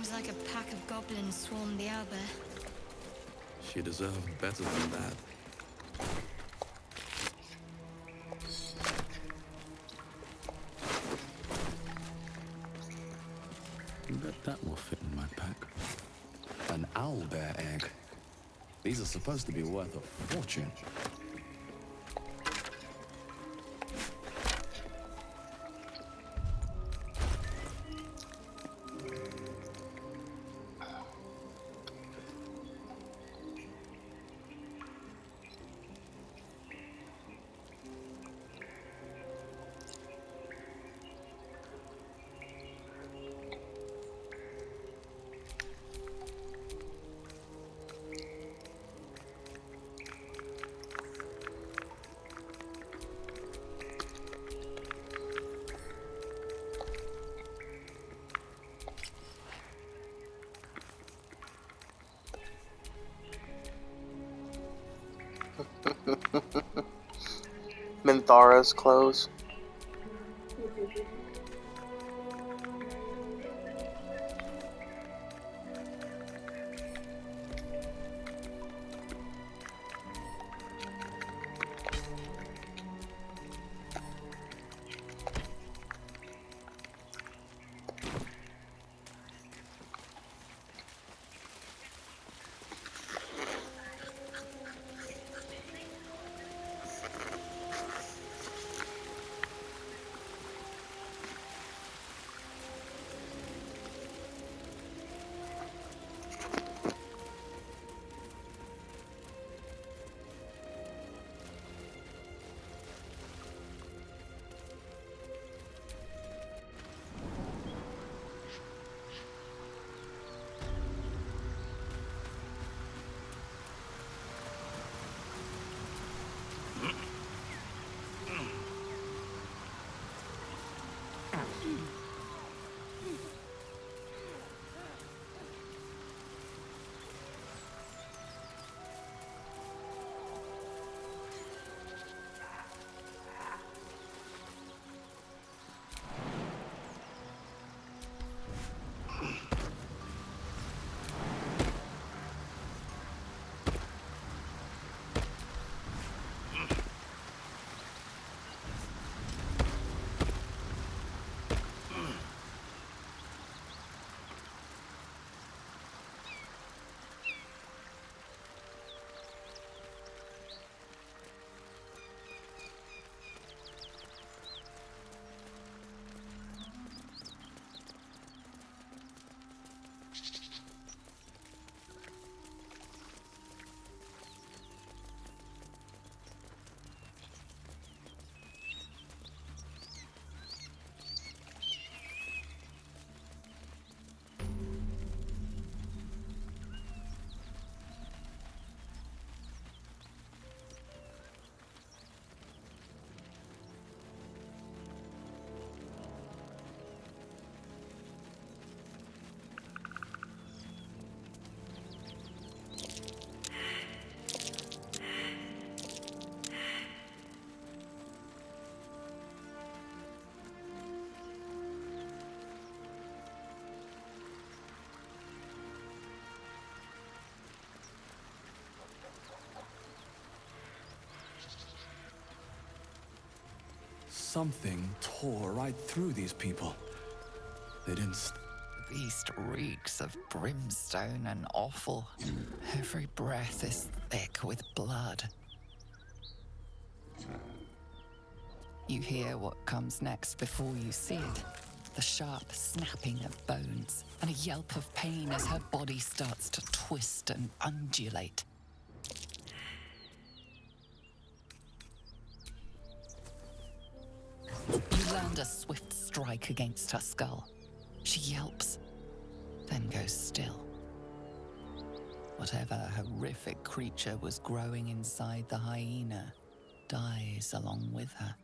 Seems like a pack of goblins swarmed the owlbear. She deserved better than that. Bet that will fit in my pack. An owlbear egg. These are supposed to be worth a fortune. Minthara's clothes. Something tore right through these people. They didn't The beast reeks of brimstone and offal. Every breath is thick with blood. You hear what comes next before you see it. The sharp snapping of bones and a yelp of pain as her body starts to twist and undulate. You land a swift strike against her skull. She yelps, then goes still. Whatever horrific creature was growing inside the hyena dies along with her.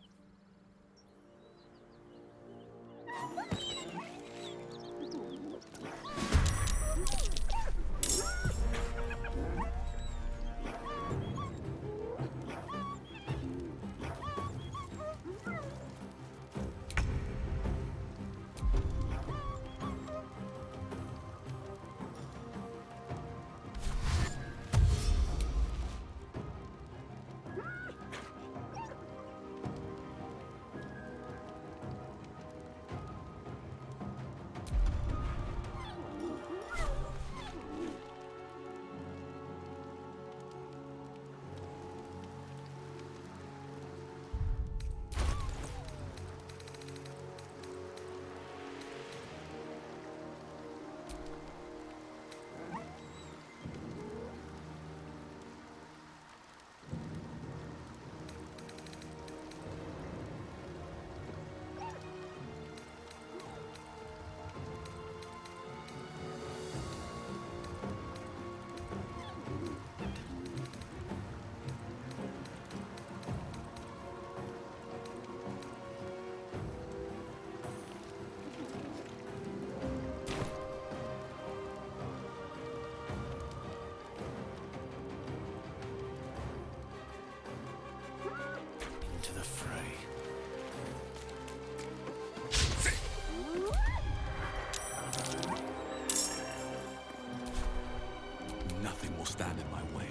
stand in my way.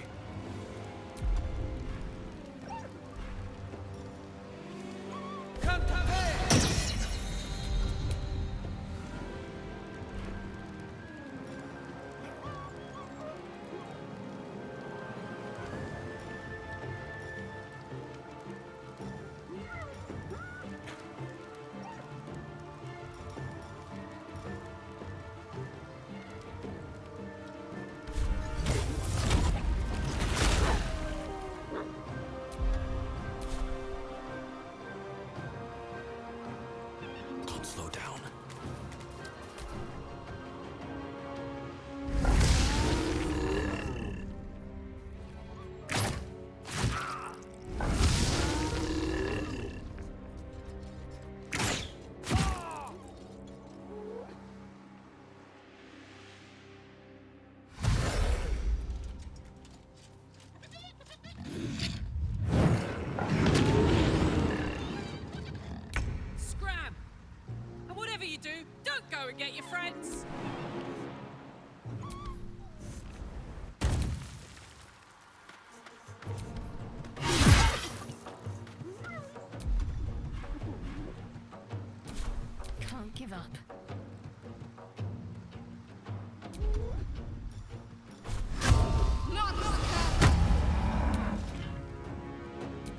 Can't slow down. Scram! And whatever you do, don't go and get your friends. Can't give up.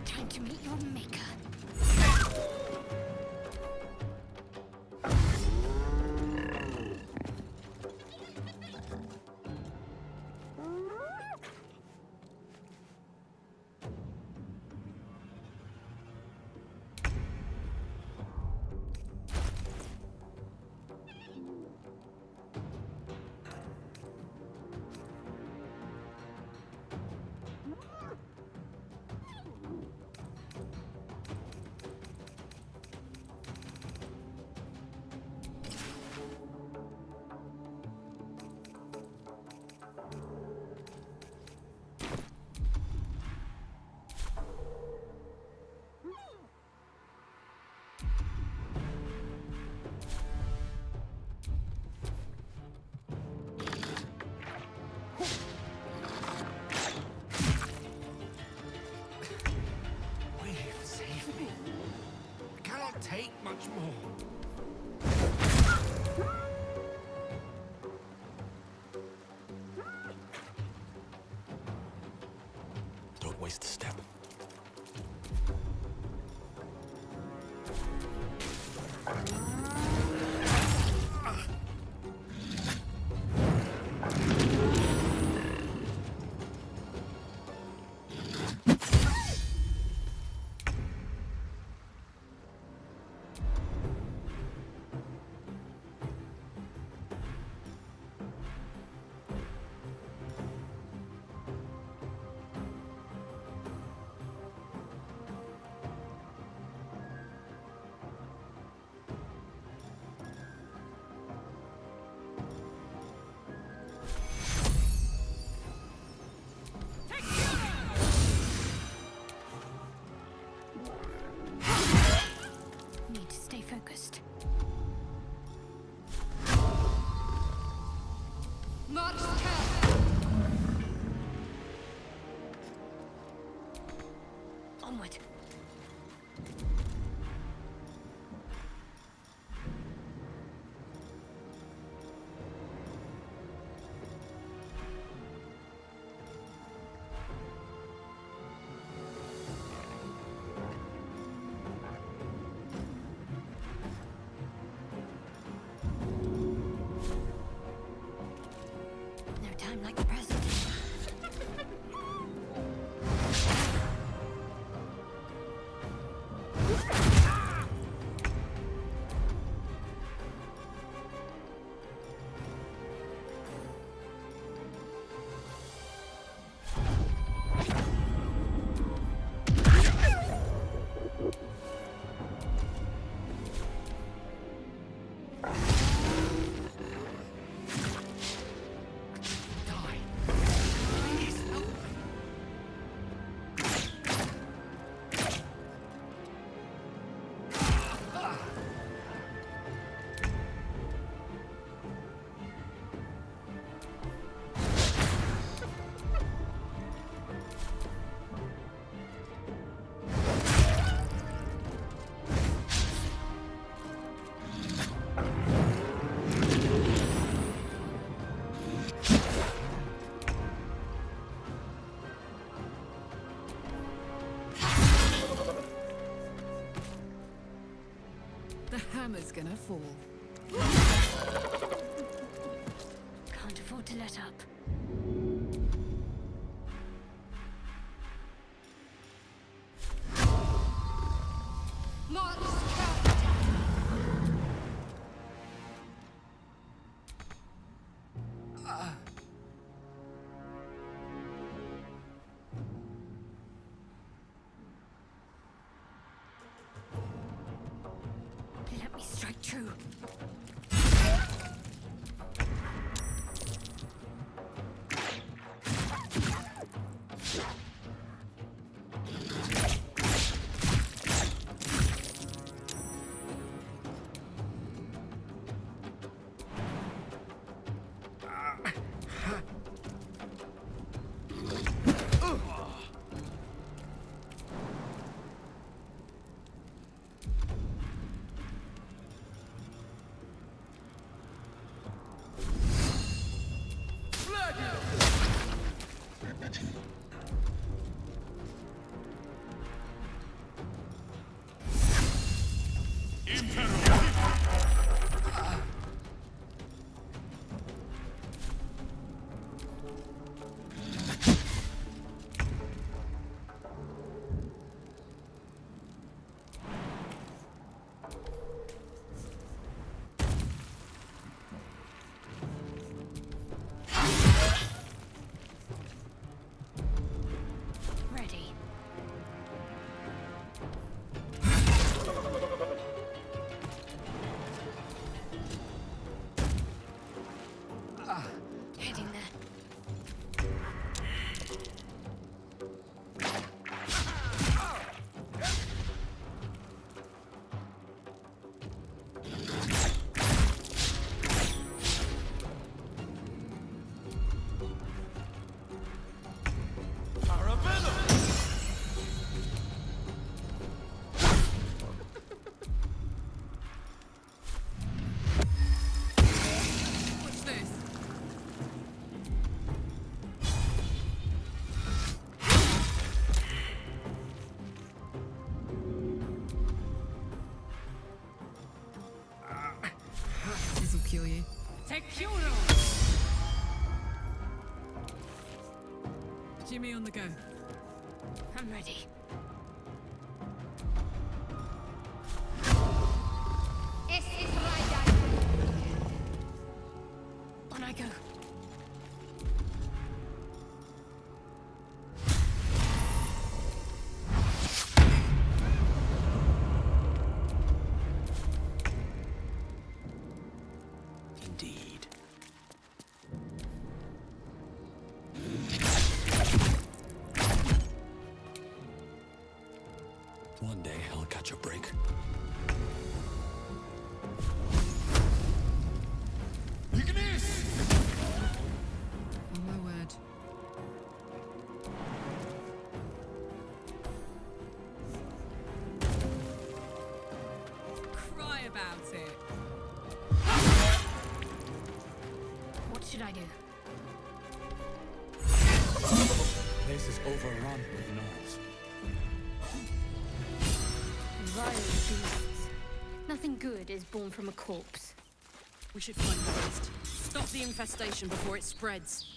Time to meet your maker. Wait, save me. I cannot take much more. Don't waste a step. Need to stay focused. Onward. No time like the present. hammer's gonna fall. Can't afford to let up. Let me strike true. Ready. Heading there. What's this? This'll kill you. Tequila! Jimmy on the go. I'm ready. On I go. Indeed. One day I'll catch a break. On my word. Cry about it. What should I do? Place is overrun with gnolls. Vile beasts. Nothing good is born from a corpse. We should find the rest. Stop the infestation before it spreads.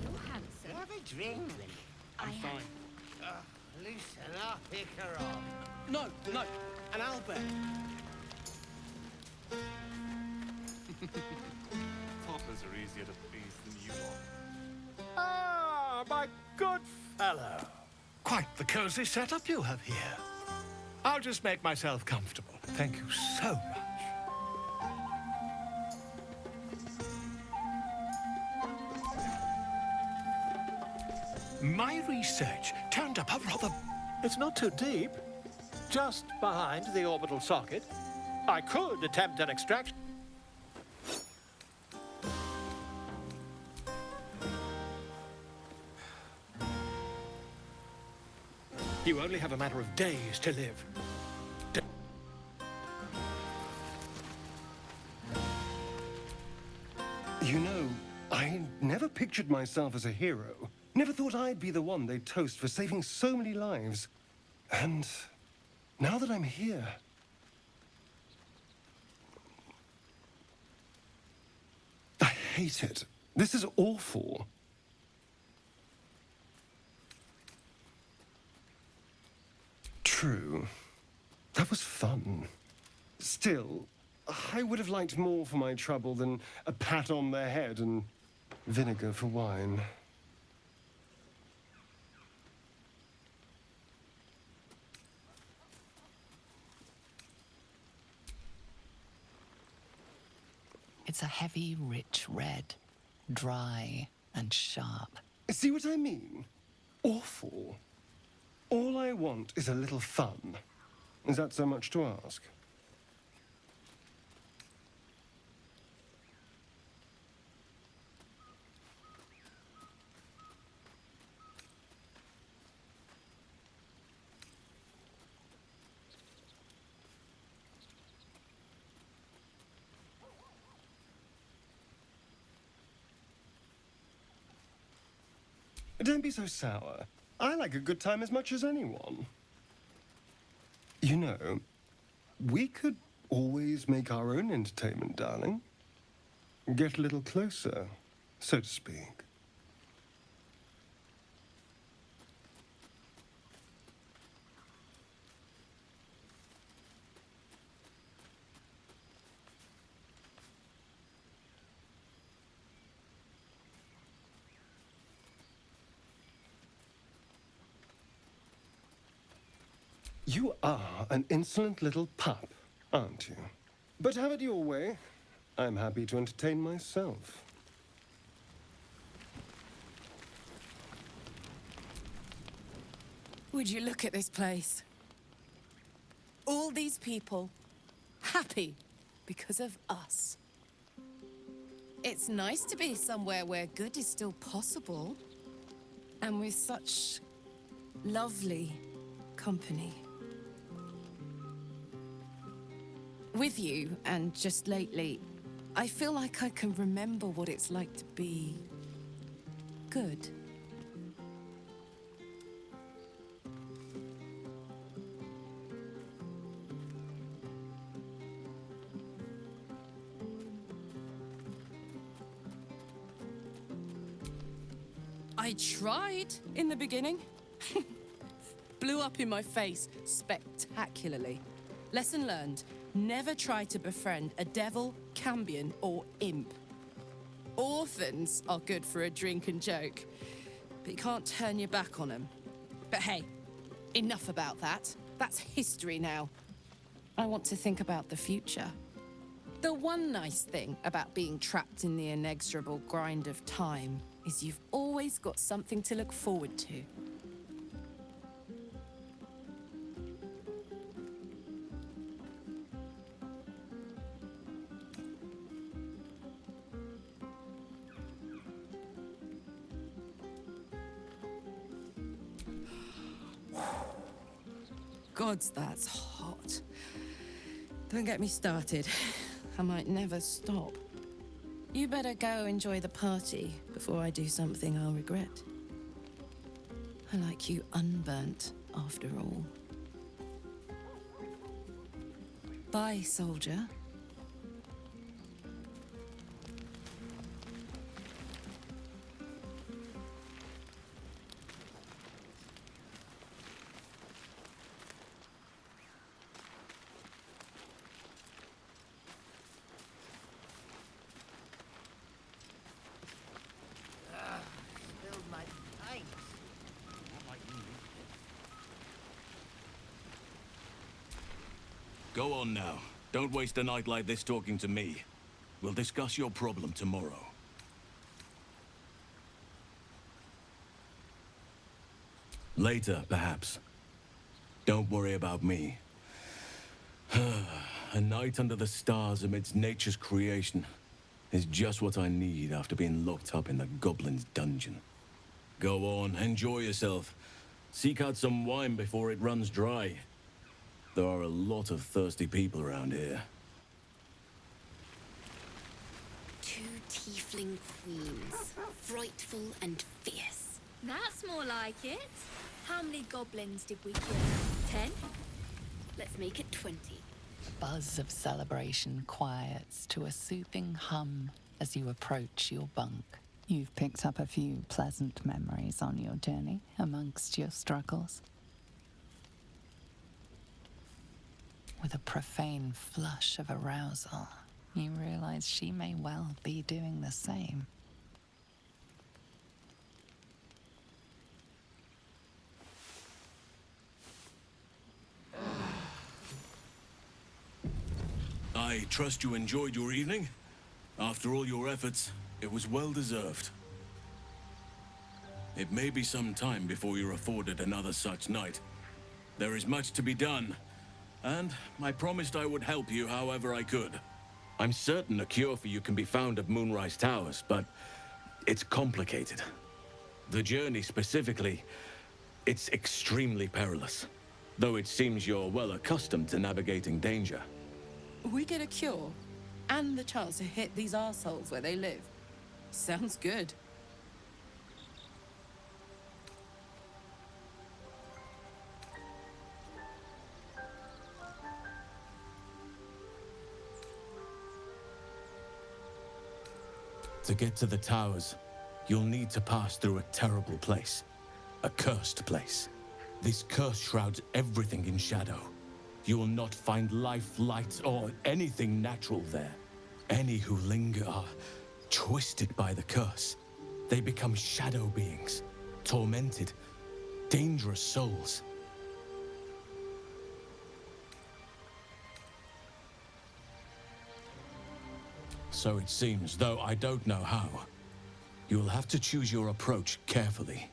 You're handsome. Have a drink. I'm fine. Loosen up, Icaron. No, no. And Albert. Toppers are easier to please than you are. Ah, my good fellow. Quite the cozy setup you have here. I'll just make myself comfortable. Thank you so much. My research turned up a rather... It's not too deep. Just behind the orbital socket. I could attempt an extraction. You only have a matter of days to live. You know, I never pictured myself as a hero. Never thought I'd be the one they'd toast for saving so many lives. And now that I'm here, I hate it. This is awful. True. That was fun. Still, I would have liked more for my trouble than a pat on the head and vinegar for wine. It's a heavy, rich red, dry and sharp. See what I mean? Awful. All I want is a little fun. Is that so much to ask? Don't be so sour. I like a good time as much as anyone. You know, we could always make our own entertainment, darling. Get a little closer, so to speak. You are an insolent little pup, aren't you? But have it your way. I'm happy to entertain myself. Would you look at this place? All these people happy because of us. It's nice to be somewhere where good is still possible, and with such lovely company. With you, and just lately, I feel like I can remember what it's like to be good. I tried in the beginning. Blew up in my face spectacularly. Lesson learned. Never try to befriend a devil, cambion, or imp. Orphans are good for a drink and joke, but you can't turn your back on them. But hey, enough about that. That's history now. I want to think about the future. The one nice thing about being trapped in the inexorable grind of time is you've always got something to look forward to. Gods, that's hot. Don't get me started. I might never stop. You better go enjoy the party before I do something I'll regret. I like you unburnt, after all. Bye, soldier. Go on now. Don't waste a night like this talking to me. We'll discuss your problem tomorrow. Later, perhaps. Don't worry about me. A night under the stars amidst nature's creation is just what I need after being locked up in the goblin's dungeon. Go on, enjoy yourself. Seek out some wine before it runs dry. There are a lot of thirsty people around here. 2 tiefling queens, frightful and fierce. That's more like it. How many goblins did we kill? 10? Let's make it 20. Buzz of celebration quiets to a soothing hum as you approach your bunk. You've picked up a few pleasant memories on your journey amongst your struggles. With a profane flush of arousal, you realize she may well be doing the same. I trust you enjoyed your evening. After all your efforts, it was well deserved. It may be some time before you're afforded another such night. There is much to be done, and I promised I would help you however I could. I'm certain a cure for you can be found at Moonrise Towers, but it's complicated. The journey specifically, it's extremely perilous, though it seems you're well accustomed to navigating danger. We get a cure and the chance to hit these arseholes where they live. Sounds good. To get to the towers, you'll need to pass through a terrible place. A cursed place. This curse shrouds everything in shadow. You will not find life, light, or anything natural there. Any who linger are twisted by the curse. They become shadow beings, tormented, dangerous souls. So it seems, though I don't know how. You'll have to choose your approach carefully.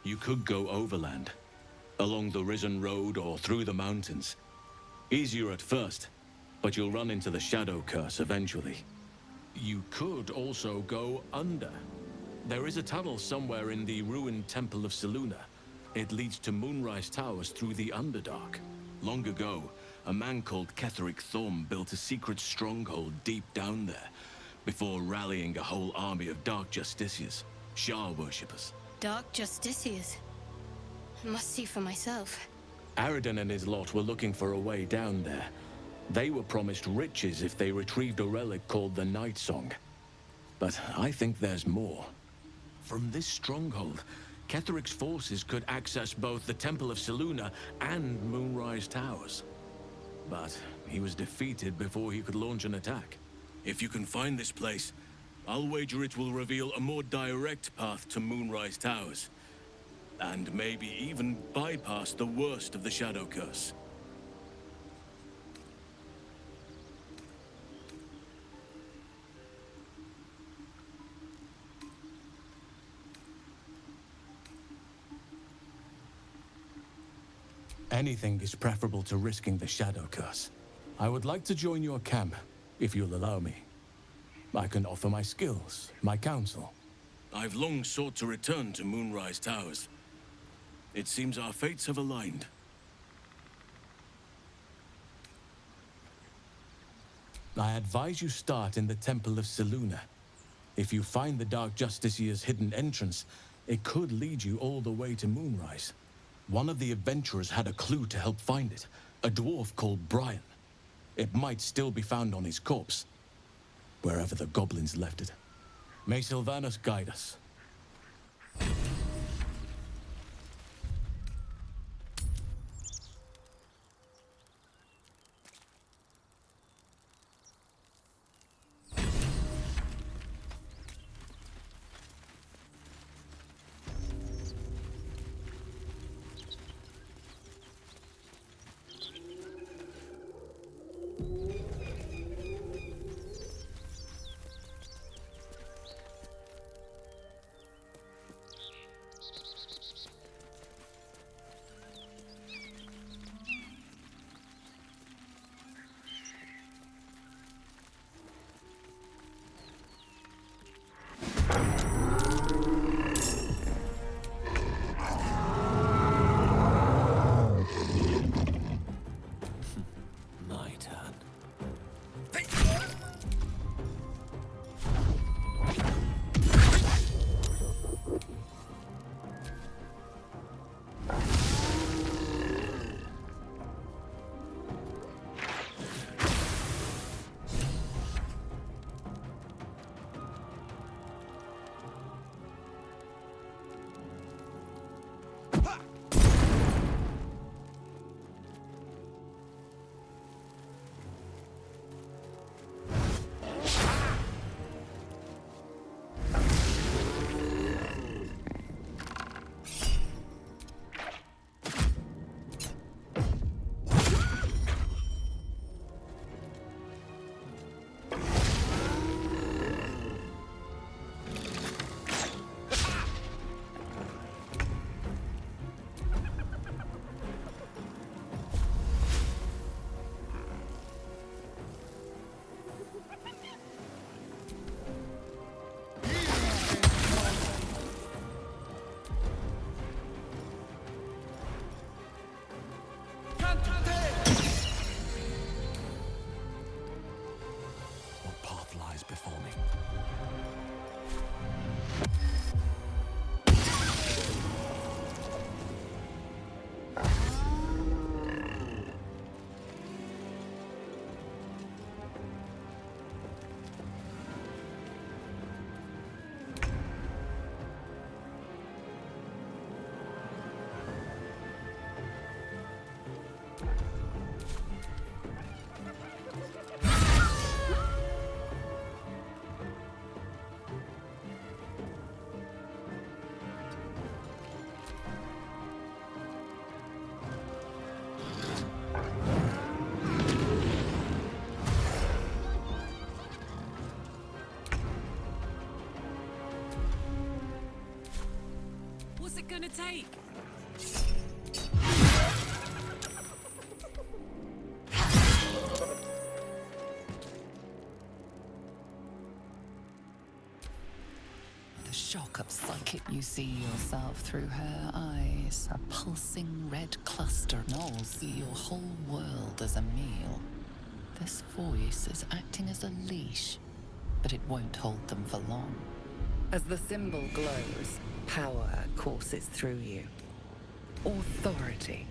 You could go overland, along the Risen Road or through the mountains. Easier at first, but you'll run into the Shadow Curse eventually. You could also go under. There is a tunnel somewhere in the ruined Temple of Selûne. It leads to Moonrise Towers through the Underdark. Long ago, a man called Ketheric Thorm built a secret stronghold deep down there, before rallying a whole army of Dark Justiciars, Shah worshippers. Dark Justiciars. Must see for myself. Aridon and his lot were looking for a way down there. They were promised riches if they retrieved a relic called the Night Song. But I think there's more. From this stronghold, Ketheric's forces could access both the Temple of Selûne and Moonrise Towers. But he was defeated before he could launch an attack. If you can find this place, I'll wager it will reveal a more direct path to Moonrise Towers. And maybe even bypass the worst of the Shadow Curse. Anything is preferable to risking the Shadow Curse. I would like to join your camp, if you'll allow me. I can offer my skills, my counsel. I've long sought to return to Moonrise Towers. It seems our fates have aligned. I advise you start in the Temple of Selûne. If you find the Dark Justiciar's hidden entrance, it could lead you all the way to Moonrise. One of the adventurers had a clue to help find it, a dwarf called Brian. It might still be found on his corpse, wherever the goblins left it. May Sylvanus guide us. gonna take? The shock of sight. You see yourself through her eyes, a pulsing red cluster. Knowles see your whole world as a meal. This voice is acting as a leash, but it won't hold them for long. As the symbol glows, power courses through you. Authority.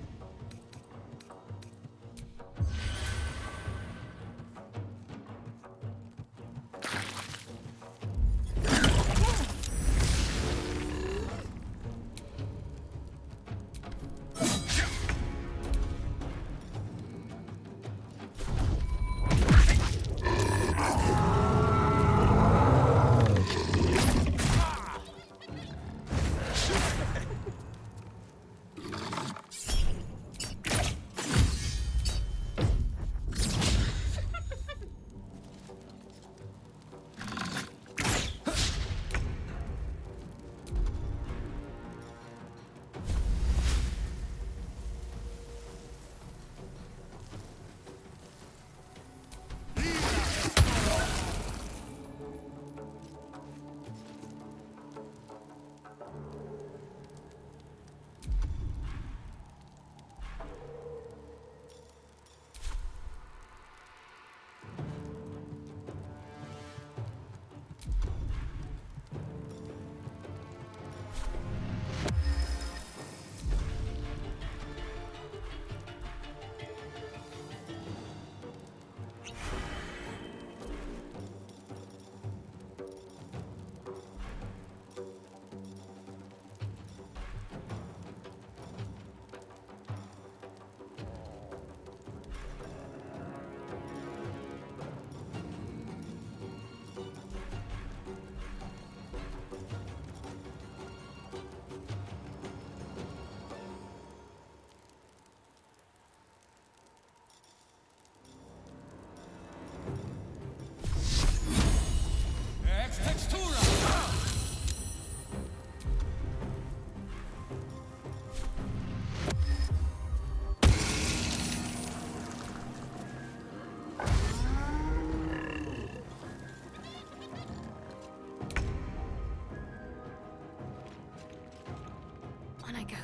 On I go.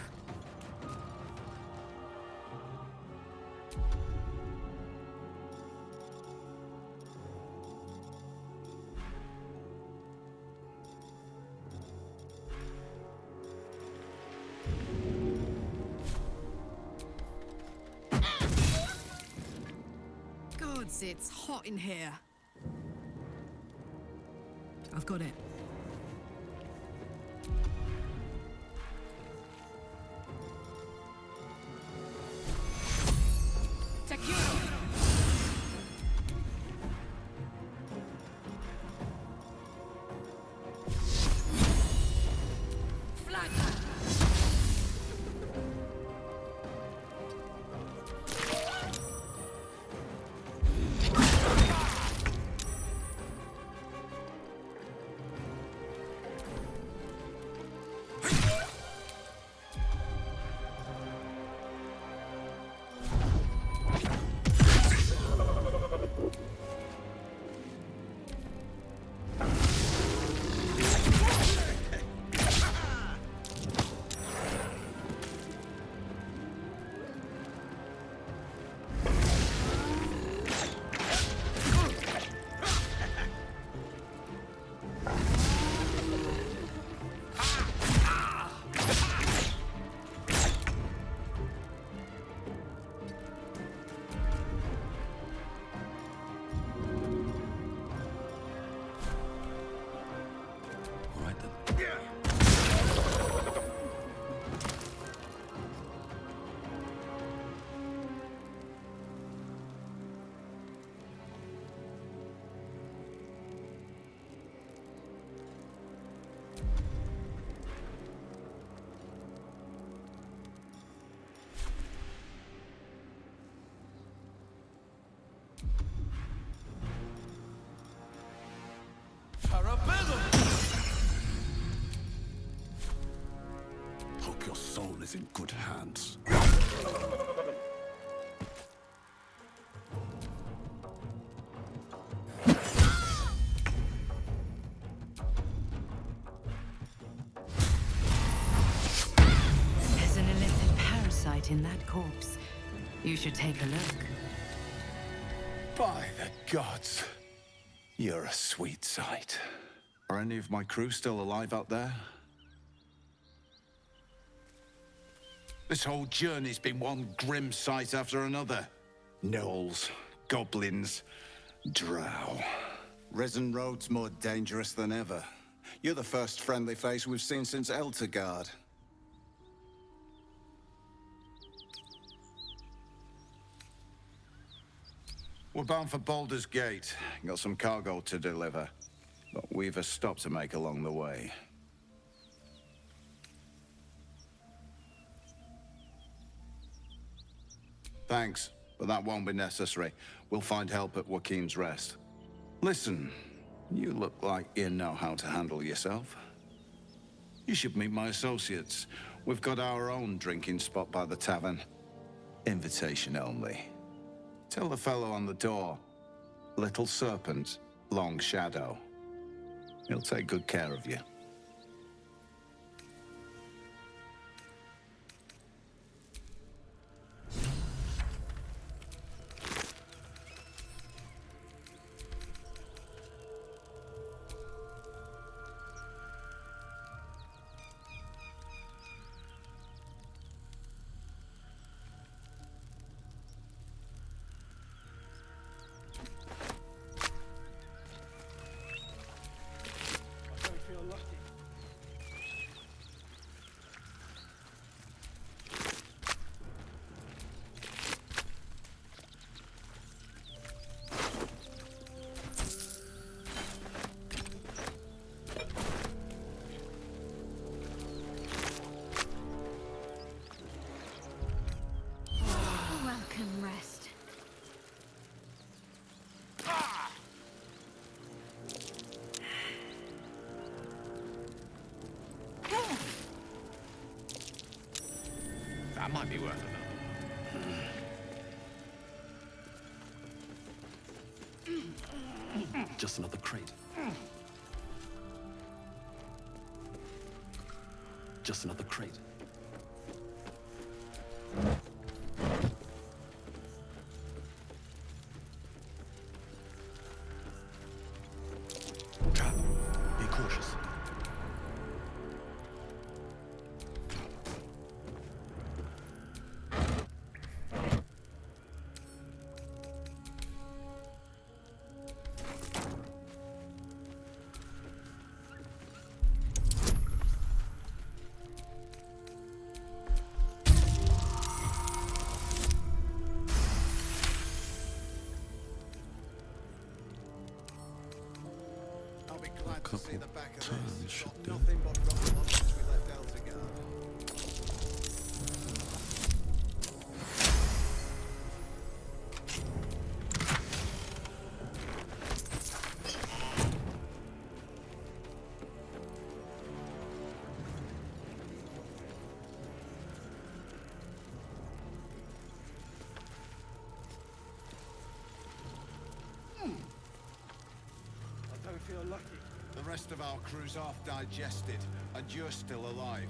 Gods, it's hot in here. I've got it. soul is in good hands. There's an illicit parasite in that corpse. You should take a look. By the gods, you're a sweet sight. Are any of my crew still alive out there? This whole journey's been one grim sight after another. Gnolls, goblins, drow. Risen Road's more dangerous than ever. You're the first friendly face we've seen since Eltergard. We're bound for Baldur's Gate. Got some cargo to deliver. But we've a stop to make along the way. Thanks, but that won't be necessary. We'll find help at Joaquin's Rest. Listen, you look like you know how to handle yourself. You should meet my associates. We've got our own drinking spot by the tavern. Invitation only. Tell the fellow on the door. Little Serpent, Long Shadow. He'll take good care of you. Welcome, Rest. That might be worth another. Just another crate. Just another crate. Trap. Be cautious. Couple turns should do. I don't feel lucky. The rest of our crew's half digested, and you're still alive.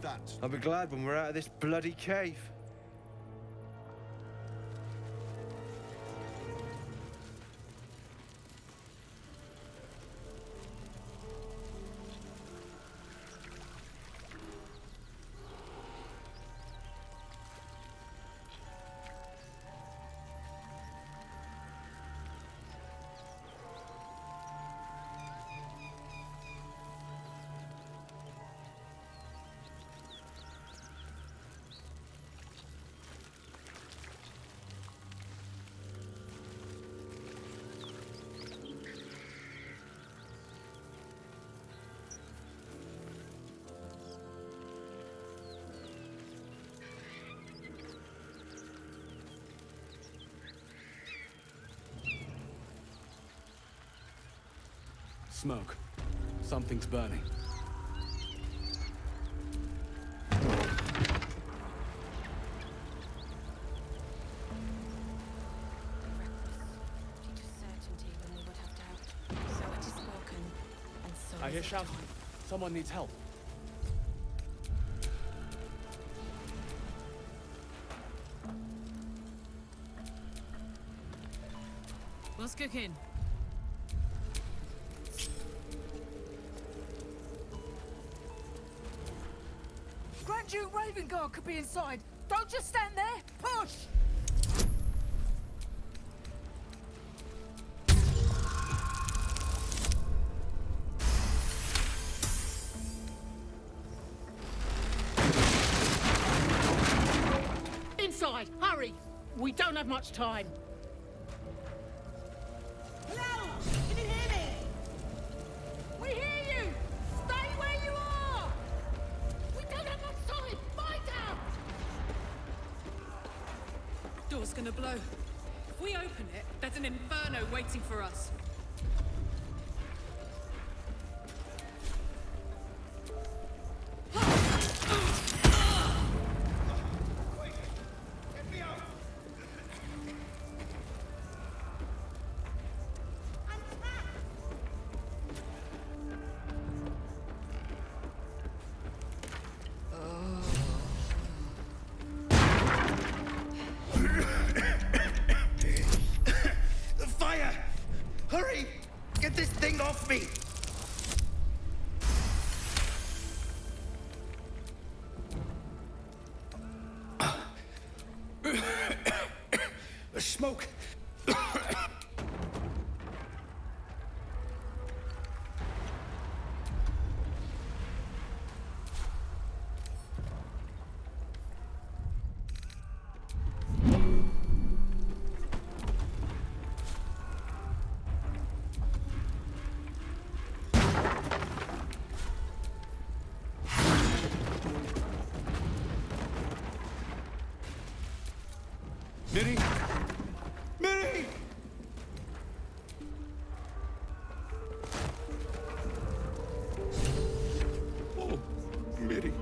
That's... I'll be glad when we're out of this bloody cave. Smoke. Something's burning. I hear shouting. Someone needs help. What's cooking? Grand Duke Ravengard could be inside. Don't just stand there. Push! Inside! Hurry! We don't have much time. Hello! Can you hear me? We hear you! Stay where you are! We don't have much time! Fight out! Door's gonna blow. If we open it, there's an inferno waiting for us. The fire! Hurry! Get this thing off me! The smoke! Miri! Miri! Oh, Miri.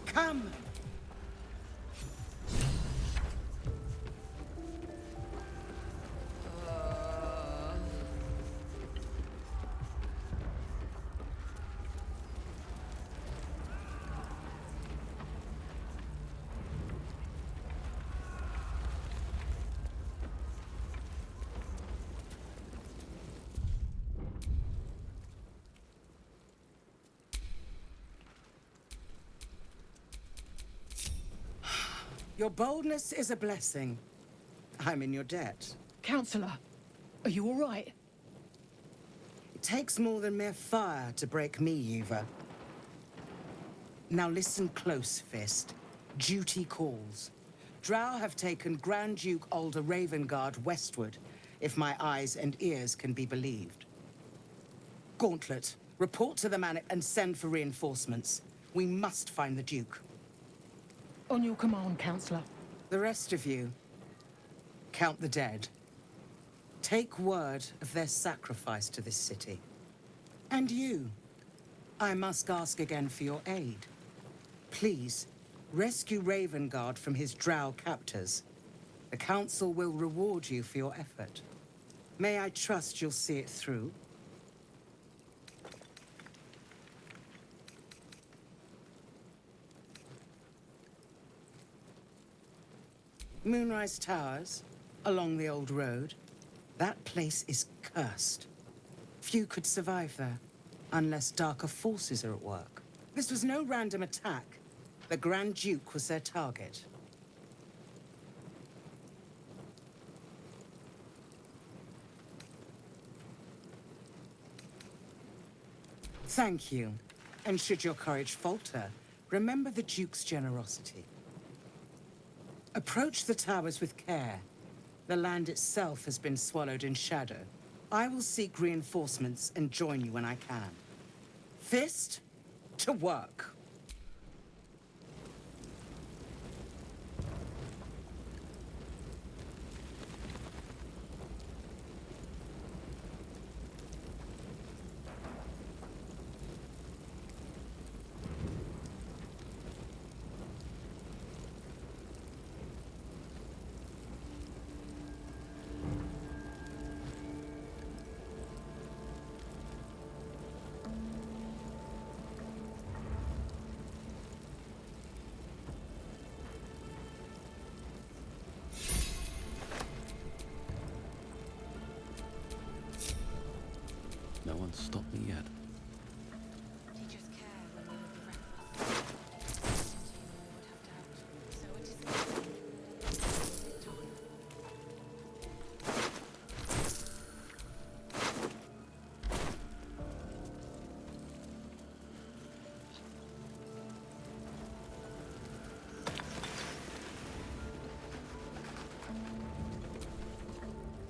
Come! Your boldness is a blessing. I'm in your debt. Counselor, are you all right? It takes more than mere fire to break me, Yuva. Now listen close, Fist. Duty calls. Drow have taken Grand Duke Alder Ravengard westward, if my eyes and ears can be believed. Gauntlet, report to the Manic and send for reinforcements. We must find the Duke. On your command, Counselor. The rest of you, count the dead. Take word of their sacrifice to this city. And you, I must ask again for your aid. Please, rescue Ravengard from his drow captors. The Council will reward you for your effort. May I trust you'll see it through? Moonrise Towers, along the old road. That place is cursed. Few could survive there, unless darker forces are at work. This was no random attack. The Grand Duke was their target. Thank you. And should your courage falter, Remember the Duke's generosity. Approach the towers with care. The land itself has been swallowed in shadow. I will seek reinforcements and join you when I can. Fist to work. No one's stopped me yet.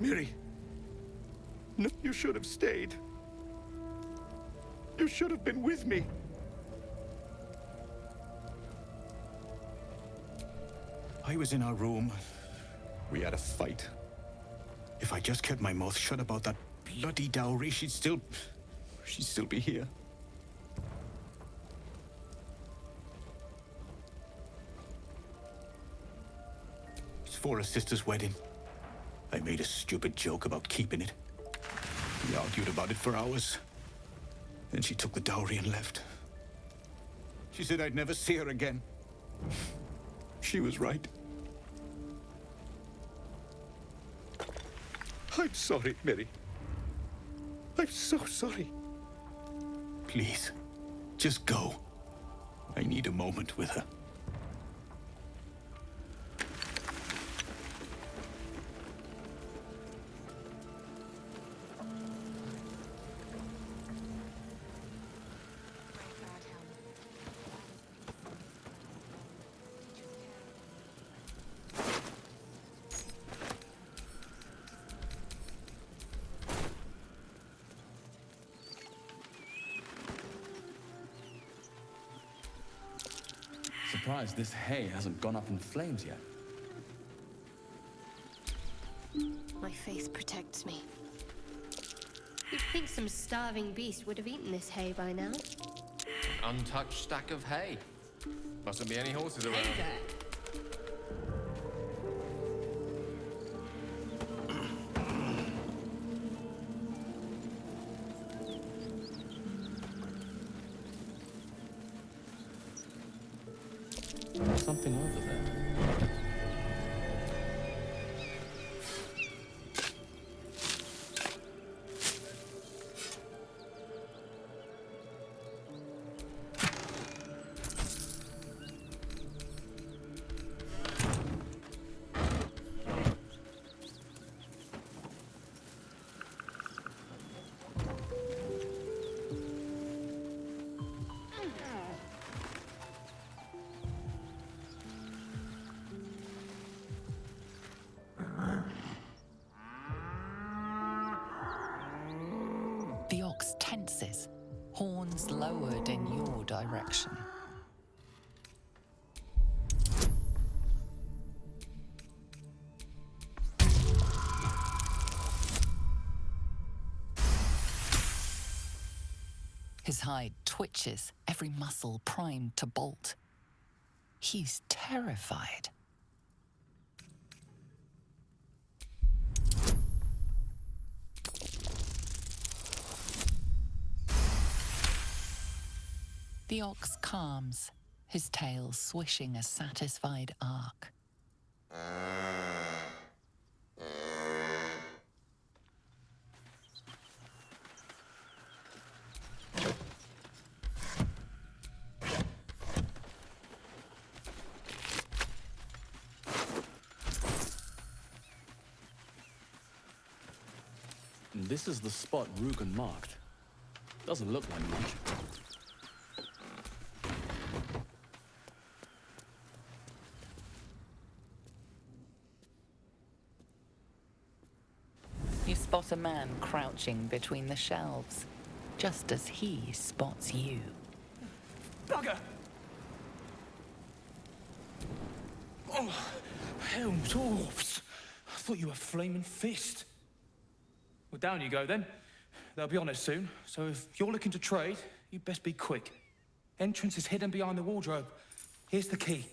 Miri. No, you should have stayed. You should have been with me. I was in our room. We had a fight. If I just kept my mouth shut about that bloody dowry, she'd still be here. It's for her sister's wedding. I made a stupid joke about keeping it. We argued about it for hours. Then she took the dowry and left. She said I'd never see her again. She was right. I'm sorry, Miri. I'm so sorry. Please, just go. I need a moment with her. Surprised this hay hasn't gone up in flames yet. My faith protects me. You'd think some starving beast would have eaten this hay by now. Untouched stack of hay. Mustn't be any horses around. Hey there. Something over there. The ox tenses, horns lowered in your direction. His hide twitches, every muscle primed to bolt. He's terrified. The ox calms, his tail swishing a satisfied arc. This is the spot Rugen marked. Doesn't look like much. spot a man crouching between the shelves, just as he spots you. Bugger! Oh, hell, dwarves! I thought you were Flaming Fist. Well, down you go then. They'll be on it soon, so if you're looking to trade, you best be quick. Entrance is hidden behind the wardrobe. Here's the key.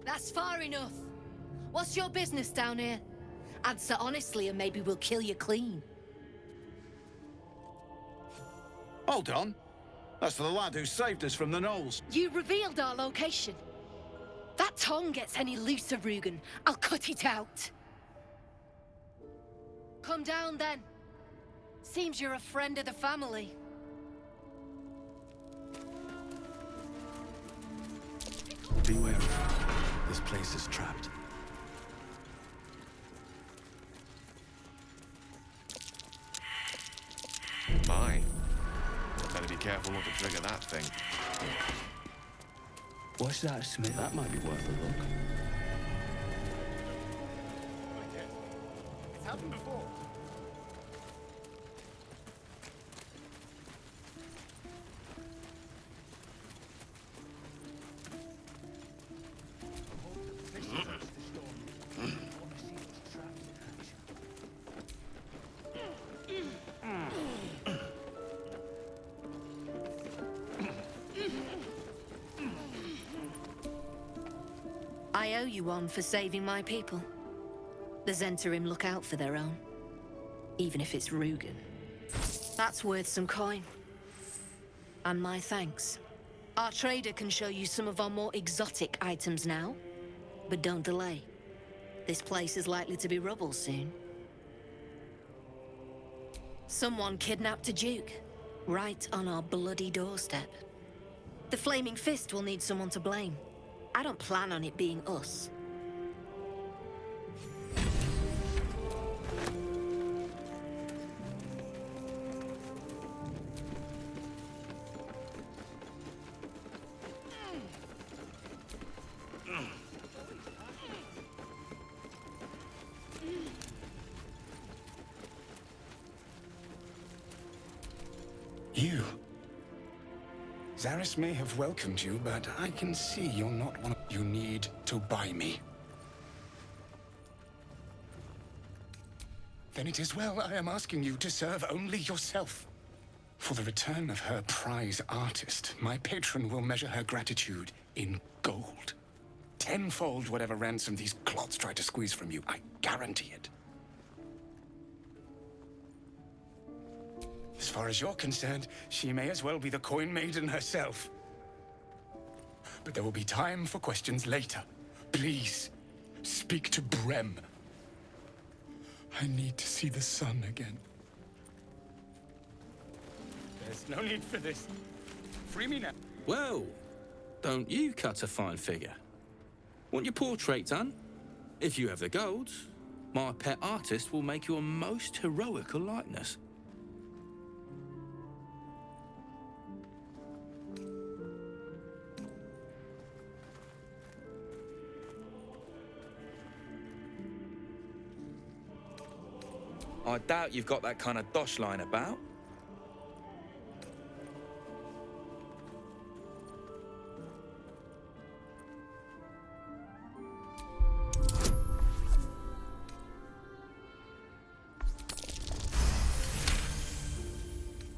That's far enough. What's your business down here? Answer honestly and maybe we'll kill you clean. Hold on. That's the lad who saved us from the gnolls. You revealed our location. That tongue gets any looser, Rugen, I'll cut it out. Come down then. Seems you're a friend of the family. Be wary. This place is trapped. My. Better be careful not to trigger that thing. What's that, Smith? That might be worth a look. It's happened before. I owe you one for saving my people. The Zentarim look out for their own, even if it's Rugen. That's worth some coin. And my thanks. Our trader can show you some of our more exotic items now, but don't delay. This place is likely to be rubble soon. Someone kidnapped a duke, right on our bloody doorstep. The Flaming Fist will need someone to blame. I don't plan on it being us. You. Zaris may have welcomed you, but I can see you're not one of... You need to buy me. Then it is well I am asking you to serve only yourself. For the return of her prize artist, my patron will measure her gratitude in gold. Tenfold whatever ransom these clots try to squeeze from you, I guarantee it. As far as you're concerned, she may as well be the coin maiden herself. But there will be time for questions later. Please, speak to Brem. I need to see the sun again. There's no need for this. Free me now. Well, don't you cut a fine figure? Want your portrait done? If you have the gold, my pet artist will make you a most heroical likeness. I doubt you've got that kind of dosh line about.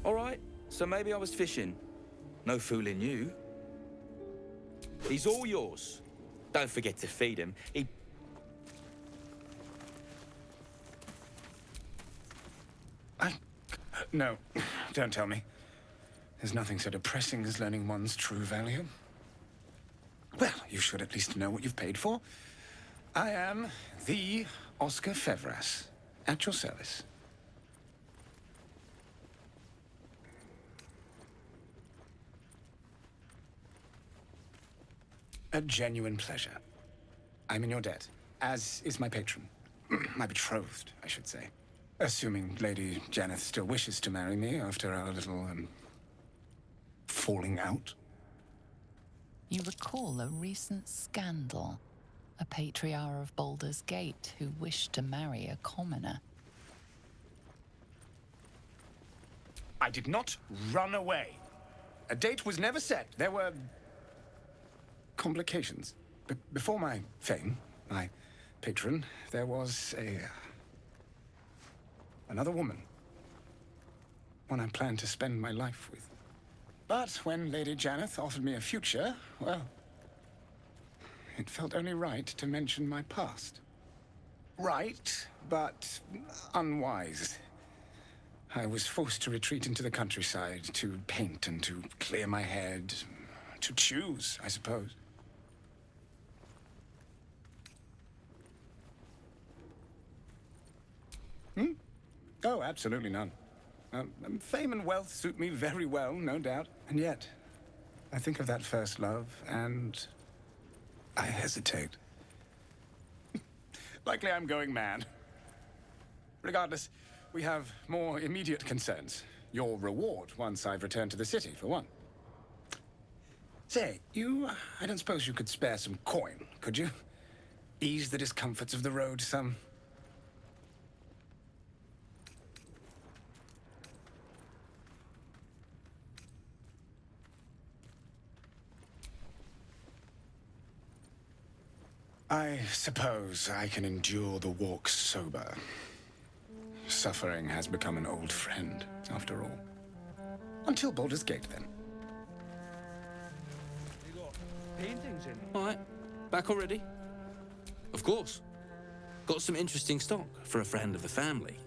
All right, so maybe I was fishing. No fooling you. He's all yours. Don't forget to feed him. No, don't tell me. There's nothing so depressing as learning one's true value. Well, you should at least know what you've paid for. I am the Oscar Fevras, at your service. A genuine pleasure. I'm in your debt, as is my patron. My betrothed, I should say. Assuming Lady Janeth still wishes to marry me after our little, falling out. You recall a recent scandal. A patriarch of Baldur's Gate who wished to marry a commoner. I did not run away. A date was never set. There were complications. Before my fame, my patron, there was another woman. One I planned to spend my life with. But when Lady Janeth offered me a future, well, it felt only right to mention my past. Right, but unwise. I was forced to retreat into the countryside to paint and to clear my head. To choose, I suppose. Oh, absolutely none. Fame and wealth suit me very well, no doubt. And yet, I think of that first love, and I hesitate. Likely I'm going mad. Regardless, we have more immediate concerns. Your reward once I've returned to the city, for one. Say, I don't suppose you could spare some coin, could you? Ease the discomforts of the road some. I suppose I can endure the walk sober. Suffering has become an old friend, after all. Until Baldur's Gate, then. You got paintings in? All right, back already? Of course. Got some interesting stock for a friend of the family.